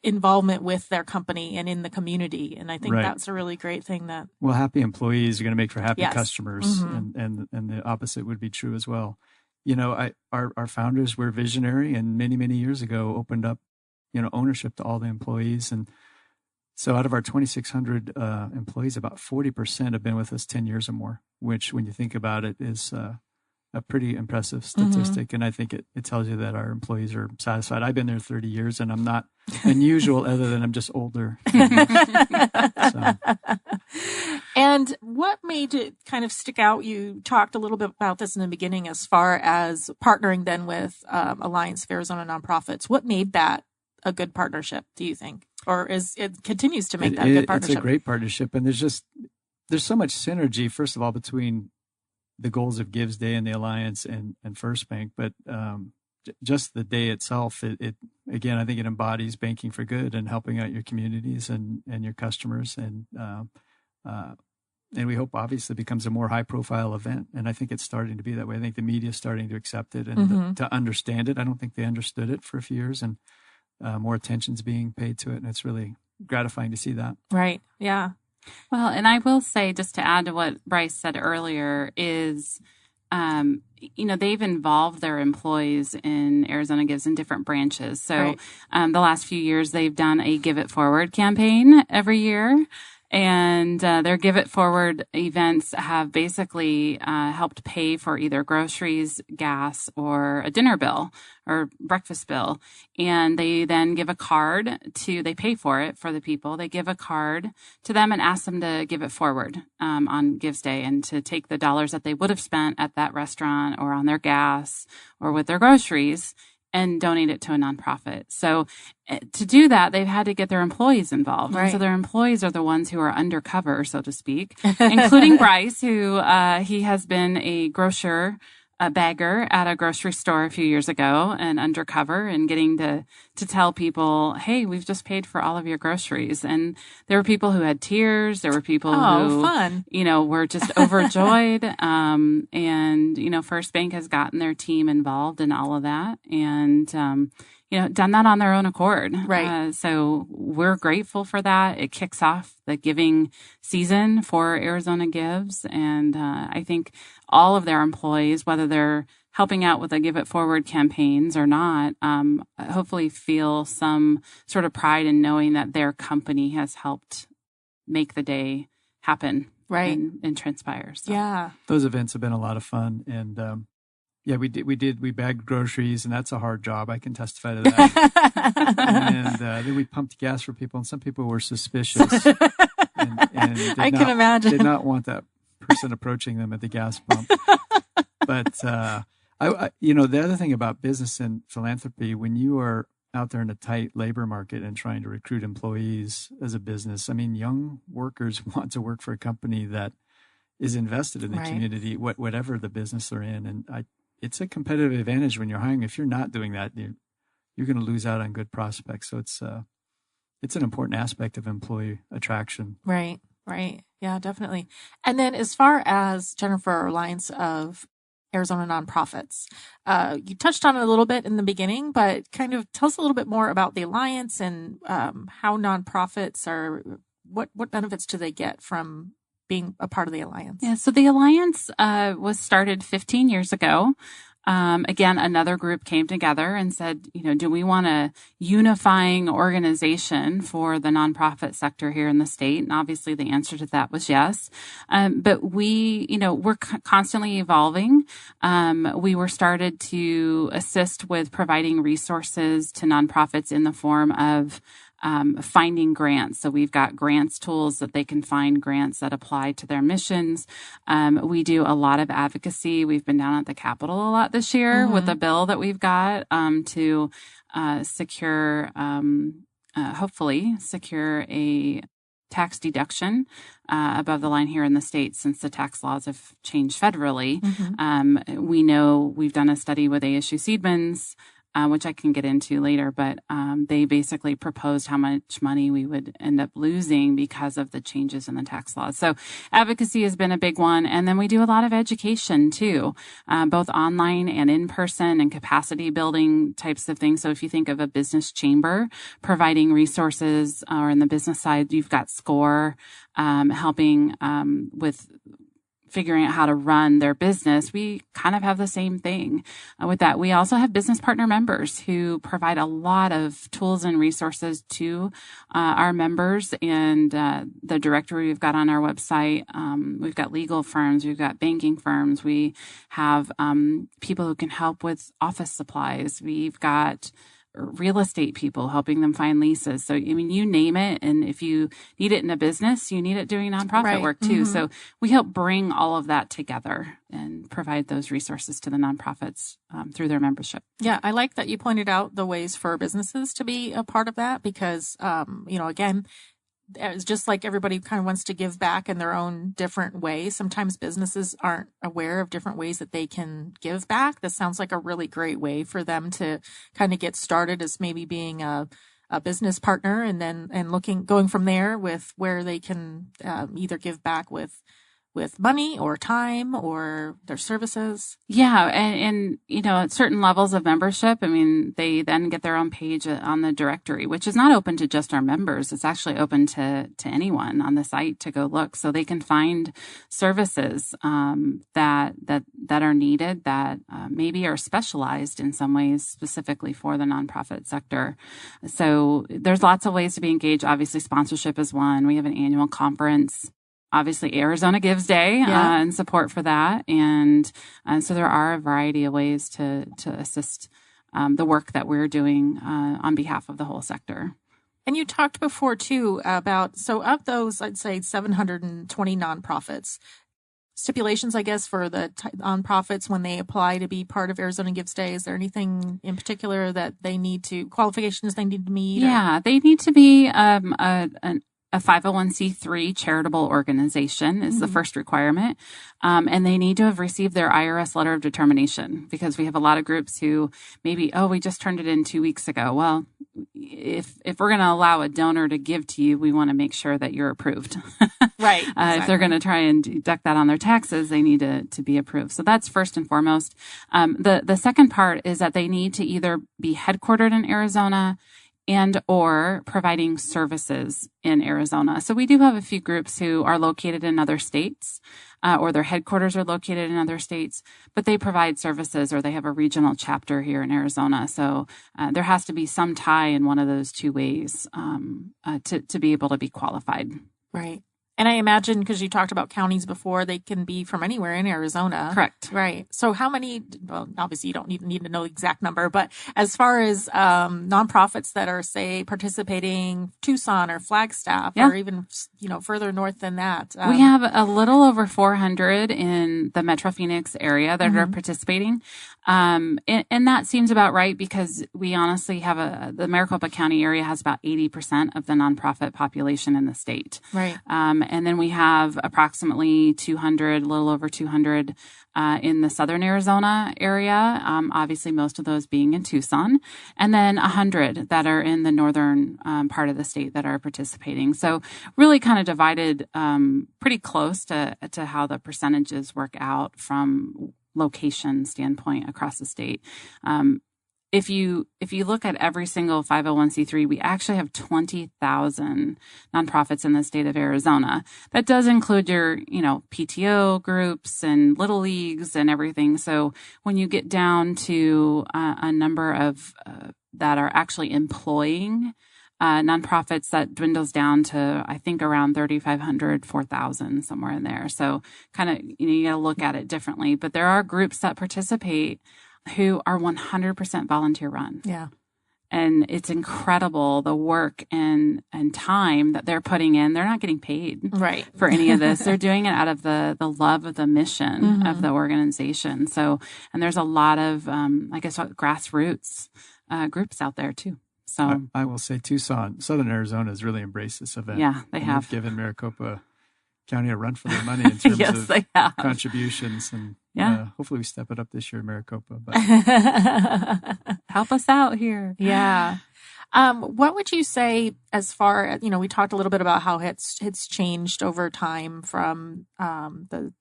Speaker 2: involvement with their company and in the community? And I think
Speaker 4: Right.
Speaker 2: that's a really great thing that.
Speaker 4: Well, happy employees are going to make for happy
Speaker 2: Yes.
Speaker 4: customers,
Speaker 2: Mhm.
Speaker 4: and the opposite would be true as well. Our founders were visionary, and many years ago opened up, ownership to all the employees. And so out of our 2,600 employees, about 40% have been with us 10 years or more, which when you think about it is a pretty impressive statistic. And I think it tells you that our employees are satisfied. I've been there 30 years and I'm not unusual other than I'm just older. So.
Speaker 2: And what made it kind of stick out? You talked a little bit about this in the beginning as far as partnering then with Alliance of Arizona Nonprofits. What made that a good partnership, do you think? Or it continues to make that a good partnership?
Speaker 4: It's a great partnership. And there's so much synergy, first of all, between the goals of Gives Day and the Alliance and FirstBank. But just the day itself, it again, I think it embodies banking for good and helping out your communities and your customers. And we hope, obviously, it becomes a more high-profile event. And I think it's starting to be that way. I think the media is starting to accept it and to understand it. I don't think they understood it for a few years, and more attention's being paid to it. And it's really gratifying to see that.
Speaker 2: Right. Yeah.
Speaker 3: Well, and I will say, just to add to what Bryce said earlier, is, they've involved their employees in Arizona Gives in different branches. So
Speaker 2: Right.
Speaker 3: The last few years, they've done a Give It Forward campaign every year. And their Give It Forward events have basically helped pay for either groceries, gas, or a dinner bill or breakfast bill. And they then give a card they pay for it for the people. They give a card to them and ask them to give it forward on Gives Day and to take the dollars that they would have spent at that restaurant or on their gas or with their groceries and donate it to a nonprofit. So to do that, they've had to get their employees involved.
Speaker 2: Right.
Speaker 3: And so their employees are the ones who are undercover, so to speak, including Bryce, who he has been a bagger at a grocery store a few years ago and undercover and getting to tell people, hey, we've just paid for all of your groceries. And there were people who had tears. There were people who,
Speaker 2: fun.
Speaker 3: Were just overjoyed. And, FirstBank has gotten their team involved in all of that and, done that on their own accord.
Speaker 2: Right.
Speaker 3: So we're grateful for that. It kicks off the giving season for Arizona Gives. And I think all of their employees, whether they're helping out with the Give It Forward campaigns or not, hopefully feel some sort of pride in knowing that their company has helped make the day happen.
Speaker 2: Right.
Speaker 3: And transpire. So.
Speaker 2: Yeah.
Speaker 4: Those events have been a lot of fun. And, we bagged groceries, and that's a hard job. I can testify to that. And then we pumped gas for people, and some people were suspicious. And
Speaker 2: I can imagine.
Speaker 4: Did not want that person approaching them at the gas pump. But, the other thing about business and philanthropy, when you are out there in a tight labor market and trying to recruit employees as a business, young workers want to work for a company that is invested in the
Speaker 2: Right.
Speaker 4: community, whatever the business they're in. And it's a competitive advantage when you're hiring. If you're not doing that, you're going to lose out on good prospects. So it's an important aspect of employee attraction.
Speaker 2: Right. Yeah, definitely. And then as far as Jennifer, Alliance of Arizona Nonprofits, you touched on it a little bit in the beginning, but kind of tell us a little bit more about the Alliance and how nonprofits what benefits do they get from being a part of the Alliance?
Speaker 3: Yeah, so the Alliance was started 15 years ago. Again, another group came together and said, do we want a unifying organization for the nonprofit sector here in the state? And obviously the answer to that was yes. But we're constantly evolving. We were started to assist with providing resources to nonprofits in the form of finding grants. So we've got grants tools that they can find grants that apply to their missions. We do a lot of advocacy. We've been down at the Capitol a lot this year with a bill that we've got to hopefully secure a tax deduction above the line here in the state since the tax laws have changed federally. We know we've done a study with ASU Seedman's which I can get into later, but they basically proposed how much money we would end up losing because of the changes in the tax laws. So advocacy has been a big one. And then we do a lot of education too, both online and in person, and capacity building types of things. So if you think of a business chamber providing resources, or in the business side, you've got SCORE helping with figuring out how to run their business. We kind of have the same thing with that. We also have business partner members who provide a lot of tools and resources to our members, and the directory we've got on our website. We've got legal firms, we've got banking firms, we have people who can help with office supplies. We've got real estate people helping them find leases. So, I mean, you name it. And if you need it in a business, you need it doing nonprofit work too. Mm-hmm. So we help bring all of that together and provide those resources to the nonprofits through their membership.
Speaker 2: Yeah, I like that you pointed out the ways for businesses to be a part of that because, again, it's just like everybody kind of wants to give back in their own different way. Sometimes businesses aren't aware of different ways that they can give back. This sounds like a really great way for them to kind of get started as maybe being a business partner and then going from there with where they can either give back with money or time or their services.
Speaker 3: Yeah. And, at certain levels of membership, I mean, they then get their own page on the directory, which is not open to just our members. It's actually open to anyone on the site to go look. So they can find services that are needed that maybe are specialized in some ways specifically for the nonprofit sector. So there's lots of ways to be engaged. Obviously, sponsorship is one. We have an annual conference. Obviously, Arizona Gives Day and support for that. And so there are a variety of ways to assist the work that we're doing on behalf of the whole sector.
Speaker 2: And you talked before, too, about, so of those, I'd say 720 nonprofits, stipulations, I guess, for the nonprofits when they apply to be part of Arizona Gives Day. Is there anything in particular that qualifications they need to meet?
Speaker 3: Yeah, they need to be a 501c3 charitable organization is the first requirement. And they need to have received their IRS letter of determination, because we have a lot of groups who maybe, we just turned it in 2 weeks ago. Well, if we're going to allow a donor to give to you, we want to make sure that you're approved.
Speaker 2: Right. Exactly.
Speaker 3: If they're going to try and deduct that on their taxes, they need to be approved. So that's first and foremost. The second part is that they need to either be headquartered in Arizona and or providing services in Arizona. So we do have a few groups who are located in other states, or their headquarters are located in other states, but they provide services or they have a regional chapter here in Arizona. So there has to be some tie in one of those two ways to be able to be qualified.
Speaker 2: Right. And I imagine, because you talked about counties before, they can be from anywhere in Arizona.
Speaker 3: Correct.
Speaker 2: Right. So how many, well, obviously you don't need to know the exact number, but as far as nonprofits that are, say, participating Tucson or Flagstaff or even, further north than that.
Speaker 3: We have a little over 400 in the Metro Phoenix area that are participating. And that seems about right, because we honestly have the Maricopa County area has about 80% of the nonprofit population in the state.
Speaker 2: Right.
Speaker 3: And then we have approximately 200, a little over 200 in the southern Arizona area, obviously most of those being in Tucson, and then 100 that are in the northern part of the state that are participating. So really kind of divided pretty close to how the percentages work out from location standpoint across the state. If you look at every single 501c3, we actually have 20,000 nonprofits in the state of Arizona. That does include your, PTO groups and little leagues and everything. So when you get down to a number of that are actually employing nonprofits, that dwindles down to, I think, around 3,500, 4,000, somewhere in there. So kind of, you got to look at it differently. But there are groups that participate who are 100% volunteer run.
Speaker 2: Yeah.
Speaker 3: And it's incredible the work and time that they're putting in. They're not getting paid for any of this. They're doing it out of the love of the mission of the organization. So, and there's a lot of, grassroots groups out there too. So
Speaker 4: I will say Southern Arizona has really embraced this event.
Speaker 3: Yeah, they have.
Speaker 4: Given Maricopa County a run for their money in terms
Speaker 3: yes,
Speaker 4: of
Speaker 3: they have.
Speaker 4: contributions. And
Speaker 3: Yeah.
Speaker 4: Hopefully we step it up this year in Maricopa. But
Speaker 3: help us out here.
Speaker 2: Yeah. What would you say as far as, we talked a little bit about how it's changed over time from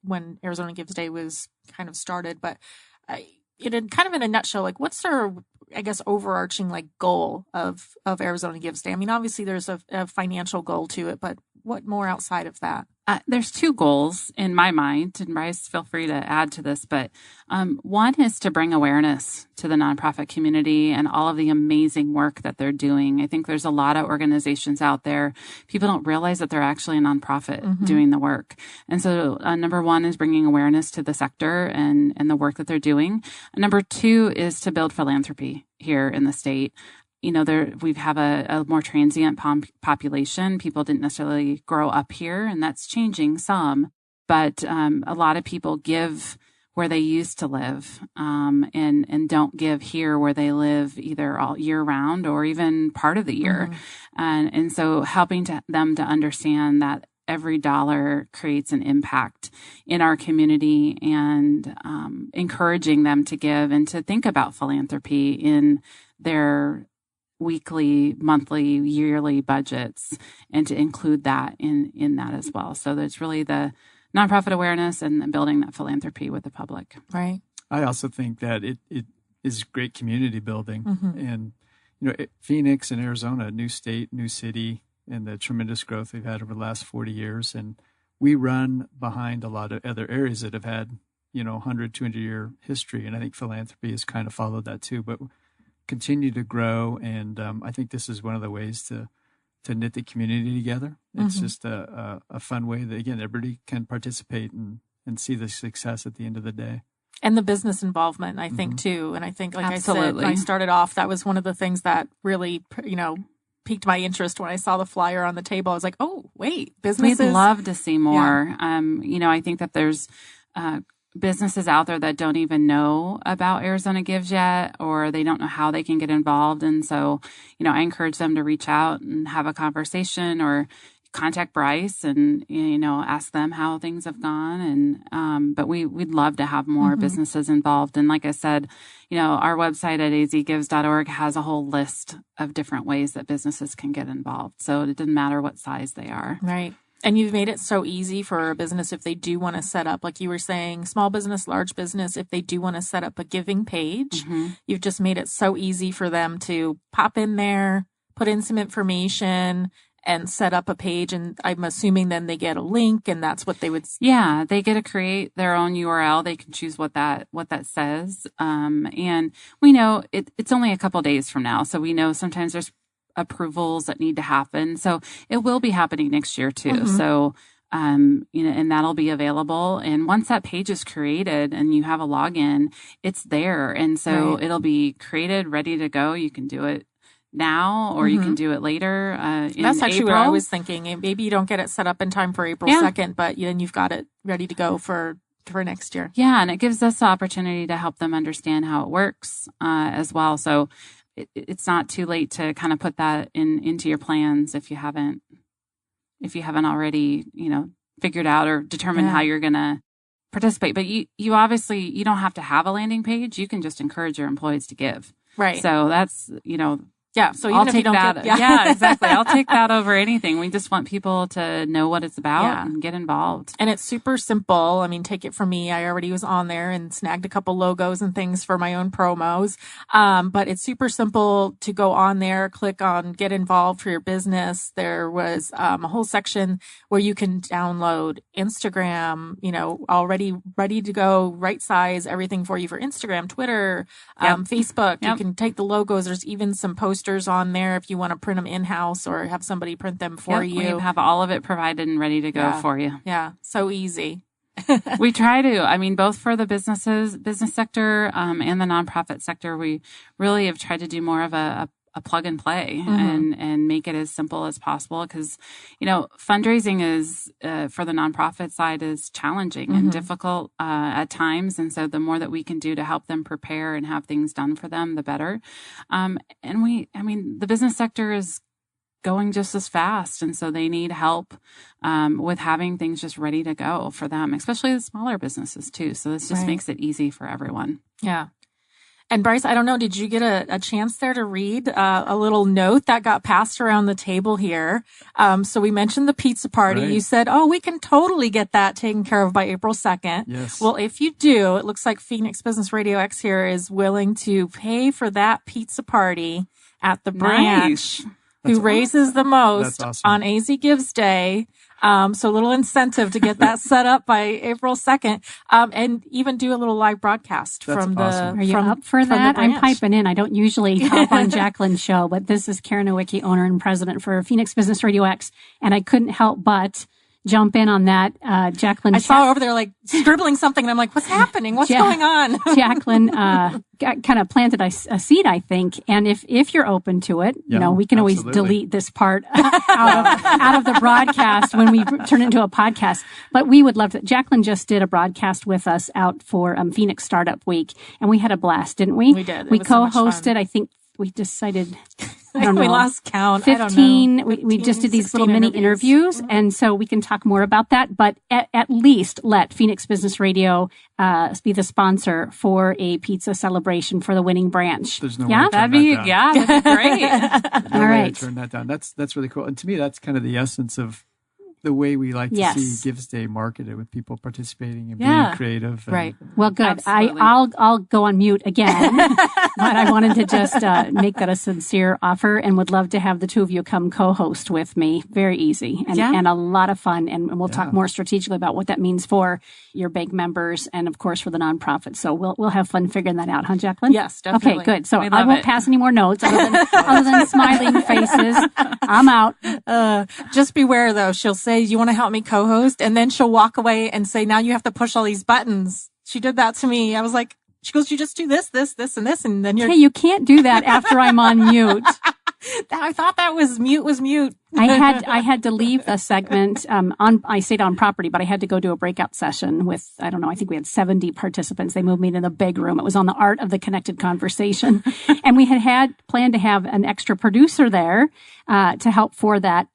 Speaker 2: when Arizona Gives Day was kind of started, but in a nutshell, like what's their, I guess, overarching like goal of Arizona Gives Day? I mean, obviously there's a financial goal to it, but what more outside of that?
Speaker 3: There's two goals in my mind, and Bryce, feel free to add to this, but one is to bring awareness to the nonprofit community and all of the amazing work that they're doing. I think there's a lot of organizations out there. People don't realize that they're actually a nonprofit doing the work. And so number one is bringing awareness to the sector and the work that they're doing. Number two is to build philanthropy here in the state. We have a more transient population. People didn't necessarily grow up here, and that's changing some. But a lot of people give where they used to live, and don't give here where they live either all year round or even part of the year. And so helping them to understand that every dollar creates an impact in our community, and encouraging them to give and to think about philanthropy in their weekly, monthly, yearly budgets, and to include that in that as well. So there's really the nonprofit awareness and building that philanthropy with the public.
Speaker 2: Right.
Speaker 4: I also think that it is great community building. And, Phoenix and Arizona, new state, new city, and the tremendous growth they've had over the last 40 years. And we run behind a lot of other areas that have had, 100, 200-year history. And I think philanthropy has kind of followed that too. But continue to grow, and I think this is one of the ways to knit the community together. It's just a fun way that, again, everybody can participate and see the success at the end of the day.
Speaker 2: And the business involvement, I think, too. And I think, like
Speaker 3: Absolutely.
Speaker 2: I said, when I started off, that was one of the things that really, piqued my interest when I saw the flyer on the table. I was like, oh, wait, businesses.
Speaker 3: We'd love to see more. Yeah. I think that there's businesses out there that don't even know about Arizona Gives yet, or they don't know how they can get involved. And so, I encourage them to reach out and have a conversation, or contact Bryce and, ask them how things have gone. And, but we'd love to have more businesses involved. And like I said, our website at azgives.org has a whole list of different ways that businesses can get involved. So it doesn't matter what size they are.
Speaker 2: Right. And you've made it so easy for a business if they do want to set up, like you were saying, small business, large business, if they do want to set up a giving page, you've just made it so easy for them to pop in there, put in some information, and set up a page. And I'm assuming then they get a link, and that's what they would.
Speaker 3: Yeah, they get to create their own URL. They can choose what that says. And we know it's only a couple days from now, so we know sometimes there's approvals that need to happen. So it will be happening next year too. So, and that'll be available. And once that page is created and you have a login, it's there. And so it'll be created, ready to go. You can do it now, or you can do it later.
Speaker 2: That's actually
Speaker 3: April.
Speaker 2: what I was thinking. Maybe you don't get it set up in time for April 2nd, but then you've got it ready to go for next year.
Speaker 3: Yeah. And it gives us the opportunity to help them understand how it works as well. So it's not too late to kind of put that into your plans if you haven't already, figured out or determined how you're going to participate. But you obviously, you don't have to have a landing page. You can just encourage your employees to give.
Speaker 2: Right.
Speaker 3: So that's,
Speaker 2: Yeah. So even if you don't
Speaker 3: that. Yeah, exactly. I'll take that over anything. We just want people to know what it's about and get involved.
Speaker 2: And it's super simple. I mean, take it from me. I already was on there and snagged a couple logos and things for my own promos. But it's super simple to go on there, click on get involved for your business. There was a whole section where you can download Instagram, already ready to go, right size, everything for you for Instagram, Twitter, Facebook. You can take the logos. There's even some posters on there if you want to print them in-house or have somebody print them for you.
Speaker 3: We have all of it provided and ready to go for you.
Speaker 2: Yeah, so easy.
Speaker 3: We try to, both for the business sector and the nonprofit sector, we really have tried to do more of a plug and play and make it as simple as possible because, fundraising is for the nonprofit side is challenging and difficult at times. And so the more that we can do to help them prepare and have things done for them, the better. And the business sector is going just as fast. And so they need help with having things just ready to go for them, especially the smaller businesses too. So this just makes it easy for everyone.
Speaker 2: Yeah. And Bryce, I don't know, did you get a chance there to read a little note that got passed around the table here? So we mentioned the pizza party. Right. You said, we can totally get that taken care of by April 2nd.
Speaker 4: Yes.
Speaker 2: Well, if you do, it looks like Phoenix Business Radio X here is willing to pay for that pizza party at the branch. Who raises the most on AZ Gives Day. So a little incentive to get that set up by April 2nd. And even do a little live broadcast from the,
Speaker 5: Are you up for that? I'm piping in. I don't usually hop on Jacqueline's show, but this is Karen Nowicki, owner and president for Phoenix Business Radio X. And I couldn't help but jump in on that. Jacqueline.
Speaker 2: I saw her over there like scribbling something and I'm like, what's happening? What's going on?
Speaker 5: Jacqueline, kind of planted a seed, I think. And if you're open to it, we can always delete this part out of the broadcast when we turn it into a podcast. But we would love to. Jacqueline just did a broadcast with us out for Phoenix Startup Week, and we had a blast, didn't we?
Speaker 2: We did.
Speaker 5: We co-hosted. I think we decided. I don't know.
Speaker 2: We lost count.
Speaker 5: 15.
Speaker 2: I don't know.
Speaker 5: We just did these little mini interviews. Mm-hmm. And so we can talk more about that. But at least let Phoenix Business Radio be the sponsor for a pizza celebration for the winning branch.
Speaker 4: There's no way to turn that down.
Speaker 3: That'd be great.
Speaker 5: All right.
Speaker 4: Turn that down. That's really cool. And to me, that's kind of the essence of the way we like to see Gives Day marketed, with people participating and being creative.
Speaker 2: Right.
Speaker 5: Well, good. I'll go on mute again, but I wanted to just make that a sincere offer and would love to have the two of you come co-host with me. Very easy and a lot of fun. And we'll talk more strategically about what that means for your bank members and of course for the nonprofit. So we'll have fun figuring that out, huh, Jacqueline?
Speaker 2: Yes, definitely.
Speaker 5: Okay, good. So I won't pass any more notes other than smiling faces. I'm out.
Speaker 2: Just beware though. She'll say, you want to help me co-host? And then she'll walk away and say, now you have to push all these buttons. She did that to me. I was like, she goes, you just do this, this, this, and this. And then you're...
Speaker 5: Hey, you can't do that after I'm on mute.
Speaker 2: I thought that was mute.
Speaker 5: I had to leave the segment, I stayed on property, but I had to go do a breakout session with, I don't know, I think we had 70 participants. They moved me to the big room. It was on the art of the connected conversation. And we had planned to have an extra producer there, to help for that.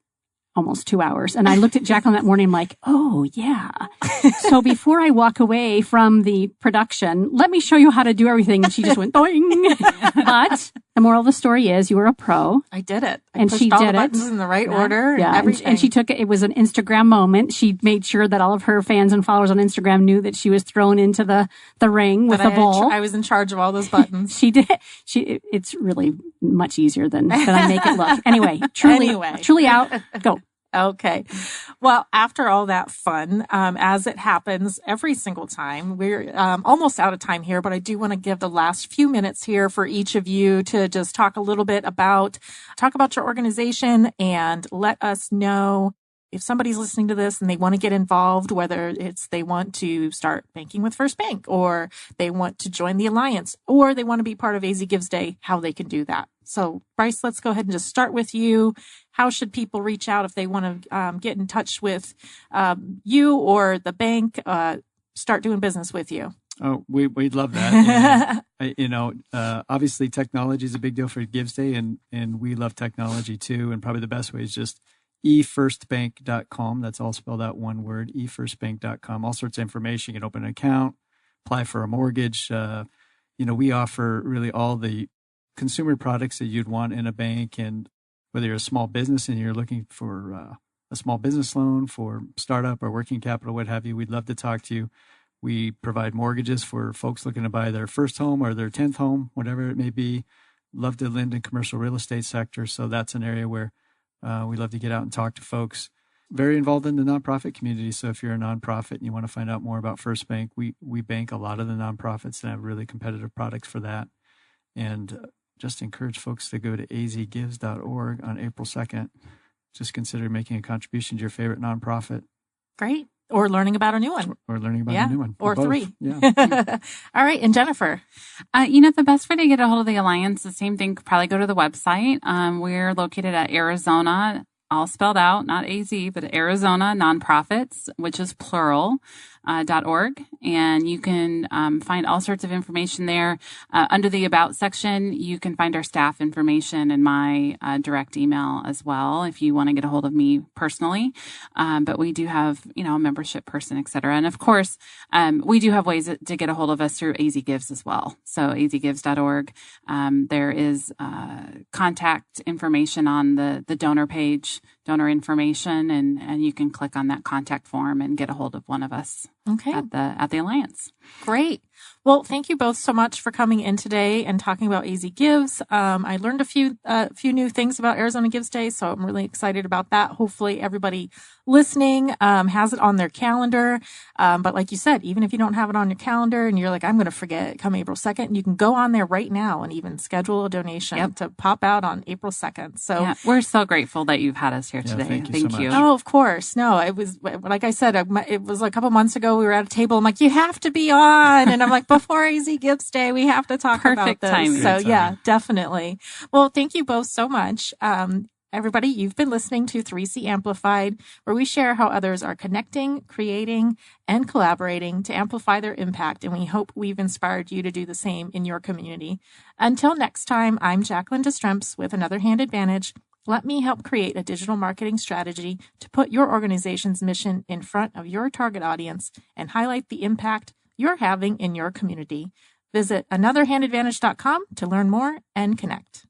Speaker 5: Almost 2 hours. And I looked at Jacqueline that morning, like, oh yeah. So before I walk away from the production, let me show you how to do everything. And she just went, doing. But the moral of the story is you were a pro.
Speaker 2: I did it.
Speaker 5: And she did it
Speaker 2: in the right order.
Speaker 5: Yeah.
Speaker 2: And everything.
Speaker 5: And she took it. It was an Instagram moment. She made sure that all of her fans and followers on Instagram knew that she was thrown into the ring with the bowl.
Speaker 2: I was in charge of all those buttons.
Speaker 5: She did. It's really much easier than I make it look. Anyway, truly out. Go.
Speaker 2: Okay. Well, after all that fun, as it happens every single time, we're almost out of time here, but I do want to give the last few minutes here for each of you to just talk a little bit about your organization and let us know if somebody's listening to this and they want to get involved, whether it's they want to start banking with FirstBank or they want to join the Alliance or they want to be part of AZ Gives Day, how they can do that. So Bryce, let's go ahead and just start with you. How should people reach out if they want to get in touch with you or the bank, start doing business with you?
Speaker 4: Oh, we'd love that. And, obviously technology is a big deal for Gives Day and we love technology too. And probably the best way is just efirstbank.com. That's all spelled out one word, efirstbank.com. All sorts of information. You can open an account, apply for a mortgage. We offer really all the consumer products that you'd want in a bank. And whether you're a small business and you're looking for a small business loan for startup or working capital, what have you, we'd love to talk to you. We provide mortgages for folks looking to buy their first home or their 10th home, whatever it may be. Love to lend in commercial real estate sector. So that's an area where we love to get out and talk to folks. Very involved in the nonprofit community. So if you're a nonprofit and you want to find out more about FirstBank, we bank a lot of the nonprofits and have really competitive products for that. And just encourage folks to go to azgives.org on April 2nd. Just consider making a contribution to your favorite nonprofit.
Speaker 2: Great. Or learning about a new one.
Speaker 4: Or learning about a new one.
Speaker 2: Or
Speaker 4: both.
Speaker 2: three.
Speaker 4: Yeah.
Speaker 2: All right. And Jennifer?
Speaker 3: The best way to get a hold of the Alliance, the same thing, probably go to the website. We're located at Arizona, all spelled out, not AZ, but Arizona Nonprofits, which is plural. easygives.org, and you can find all sorts of information there. Under the About section, you can find our staff information and my direct email as well if you want to get a hold of me personally. But we do have, a membership person, et cetera. And of course, we do have ways to get a hold of us through Easy Gives as well. So easygives.org. There is contact information on the donor page, donor information, and you can click on that contact form and get a hold of one of us at the Alliance.
Speaker 2: Great. Well, thank you both so much for coming in today and talking about Easy Gives. I learned a few new things about Arizona Gives Day, so I'm really excited about that. Hopefully everybody listening has it on their calendar. But like you said, even if you don't have it on your calendar and you're like, I'm going to forget come April 2nd, you can go on there right now and even schedule a donation to pop out on April 2nd. So
Speaker 3: we're so grateful that you've had us here today.
Speaker 4: Thank you so much.
Speaker 2: Oh, of course. No, it was, like I said, it was like a couple months ago. We were at a table. I'm like, you have to be on. And I'm like, before Easy Gives Day, we have to talk about this.
Speaker 3: Timing.
Speaker 2: So yeah, definitely. Well, thank you both so much. Everybody, you've been listening to 3C Amplified, where we share how others are connecting, creating, and collaborating to amplify their impact. And we hope we've inspired you to do the same in your community. Until next time, I'm Jacqueline Destremps with Another Hand Advantage. Let me help create a digital marketing strategy to put your organization's mission in front of your target audience and highlight the impact you're having in your community. Visit anotherhandadvantage.com to learn more and connect.